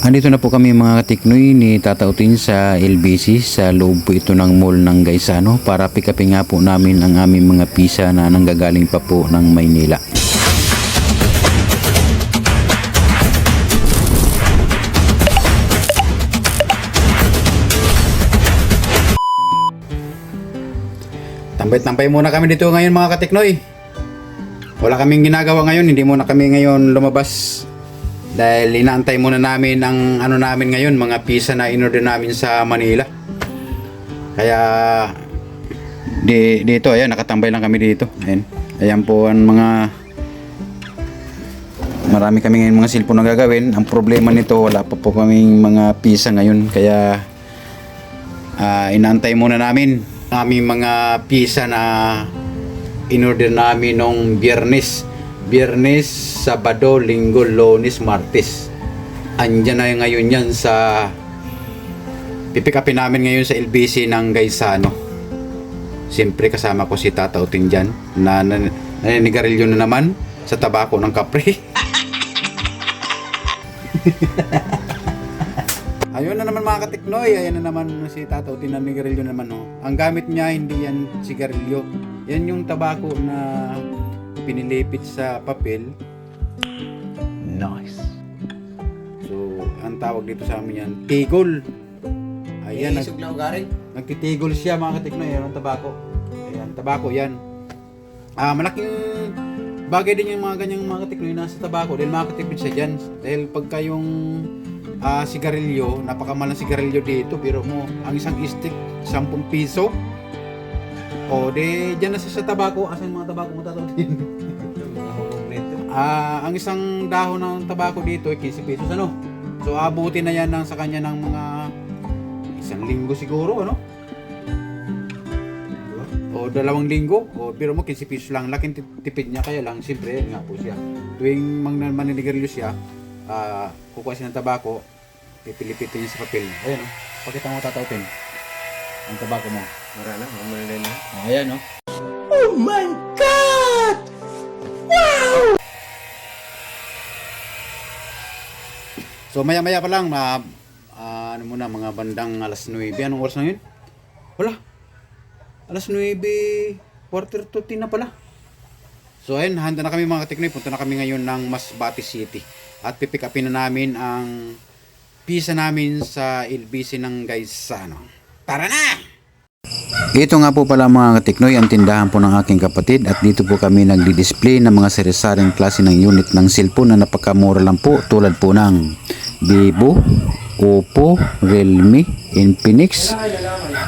Andito na po kami mga katiknoy ni Tata Utin sa LBC sa loob po ito ng mall ng Gaisano para pick upin nga po namin ang aming mga pisa na nanggagaling pa po ng Maynila. Tambay-tambay muna kami dito ngayon mga katiknoy. Wala kaming ginagawa ngayon, hindi muna kami ngayon lumabas. Dahil inaantay muna namin ang ano namin ngayon, mga pisa na inorder namin sa Manila. Kaya dito, ayan, nakatambay lang kami dito. Ayan po ang mga marami kami ngayon mga cellphone na gagawin. Ang problema nito, wala pa po kaming mga pisa ngayon. Kaya inaantay muna namin aming mga pisa na inorder namin nung Biyernes, Sabado, Linggo, Lunes, Martes. Andyan na ngayon yan sa pipick upin namin ngayon sa LBC ng Gaisano. Siyempre kasama ko si Tata Utin dyan na naninigarilyo na naman sa tabako ng kapre. Ayun na naman mga katiknoy, ayan na naman si Tata Utin na naninigarilyo naman. Oh. Ang gamit niya hindi yan sigarilyo. Yan yung tabako na pinilipit sa papel. Nice. So, ang tawag dito sa amin yan, tigol. Ayan, nagtitigol siya mga katiknoy. Ayan ang tabako. Ayan, tabako yan. Malaking bagay din yung mga ganyang mga katiknoy na sa tabako. Dahil makatipid siya dyan. Dahil pagka yung sigarilyo, napakamahal ng sigarilyo dito. Pero mo, ang isang stick, 10 piso. O, di dyan na sa tabako. Asan yung mga tabako mo tatawin? Ang isang dahon ng tabako dito ay 15 pesos ano. So abutin na yan sa kanya ng mga 1 linggo siguro ano. O 2 linggo. O pero mo 15 pesos lang. Laking tipid niya kaya lang. Siyempre yan nga po siya. Tuwing maninigarilyo siya, kukuha siya ng tabako, pipilipitin niya sa papel. Ayan o. Pakita mo tatawin. Ang tabako mo. Mara na, mamali na. Ayan o. Oh my God! Wow! So maya-maya pa lang, ano muna, mga bandang alas 9. Anong oras na yun? Wala. Alas 9, quarter to 10 na pala. So ayun, handa na kami mga katiknoy. Punta na kami ngayon ng Masbate City. At pipick upin na namin ang pisa namin sa LBC ng Gaisano. Tara na! Ito nga po pala mga katiknoy ang tindahan po ng aking kapatid at dito po kami nagdi-display ng mga sari-saring klase ng unit ng cellphone na napakamura lang po tulad po ng Vivo, Oppo, Realme, Infinix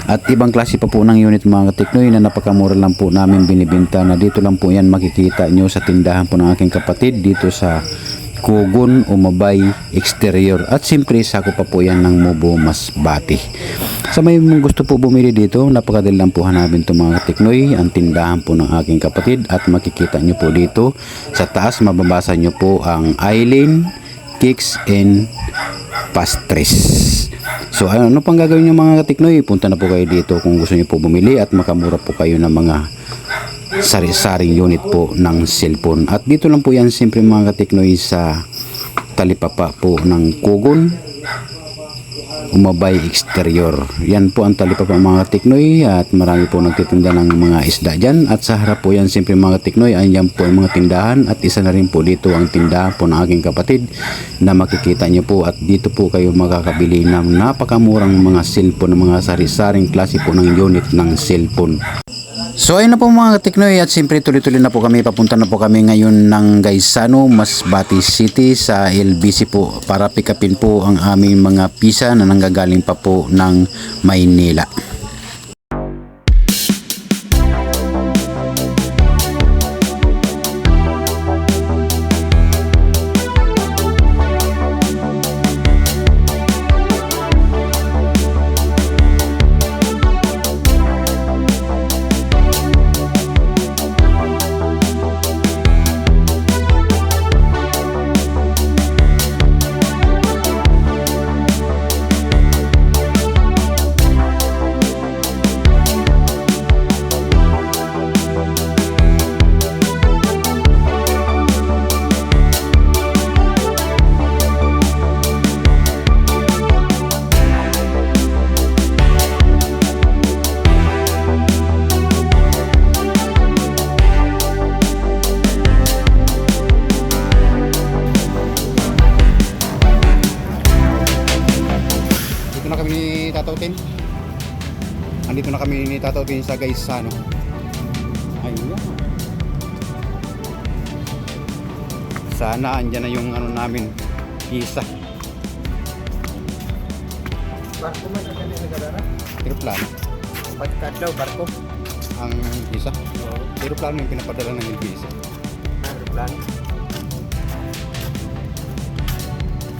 at ibang klase pa po ng unit mga katiknoy na napakamura lang po namin binibenta na dito lang po yan makikita nyo sa tindahan po ng aking kapatid dito sa Kugon, Umabay, Exterior at siyempre sako pa po yan ng Mubo, Masbate. Sa may gusto po bumili dito, napakadali lang po hanapin itong mga katiknoy, ang tindahan po ng aking kapatid at makikita nyo po dito sa taas mababasa nyo po ang Island Cakes and Pastries. So ano pang gagawin nyo mga katiknoy, punta na po kayo dito kung gusto nyo po bumili at makamura po kayo ng mga sari-saring unit po ng cellphone. At dito lang po yan siyempre mga katiknoy sa talipapa po ng Kugon, Umabay, Exterior. Yan po ang talipapa mga katiknoy at marami po nagtitinda ng mga isda dyan. At sa harap po yan siyempre mga katiknoy, ayan po ang mga tindahan at isa na rin po dito ang tindahan po ng aking kapatid na makikita nyo po at dito po kayo makakabili ng napakamurang mga cellphone, mga sari-saring klase po ng unit ng cellphone. So ayun na po mga katiknoy at siyempre tuloy-tuloy na po kami, papunta na po kami ngayon ng Gaisano, Masbate City sa LBC po para pick upin po ang aming mga pisa na nanggagaling pa po ng Maynila. Tataw Tin. Andito na kami ni Tataw Tin sa Gaisano. Ayun. Sana andyan na yung ano namin, isa. Barko man ang kanina nagdara. Aeroplano. Pagkadlaw barko. Ang isa. Oo. Aeroplano yung pinapadala ng LBC. Aeroplano.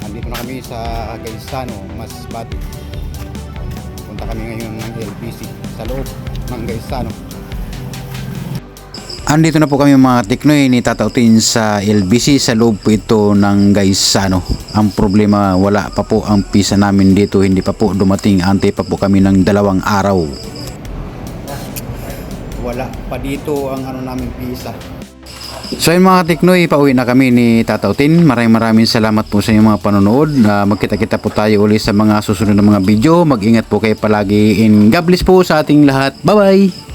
Andito na kami sa Gaisano, Masbate. Punta kami ngayon ng LBC sa loob ng Gaisano. Andito na po kami mga tiknoy ni Tataw Tin sa LBC sa loob po ito ng Gaisano. Ang problema, wala pa po ang pisa namin dito, hindi pa po dumating, antay pa po kami ng 2 araw. Wala pa dito ang ano namin pisa. So yun mga tiknoy, pauwi na kami ni Tataw Tin. Maraming salamat po sa inyong mga panonood. Magkita-kita po tayo ulit sa mga susunod na mga video. Mag-ingat po kayo palagi and God bless po sa ating lahat. Bye bye!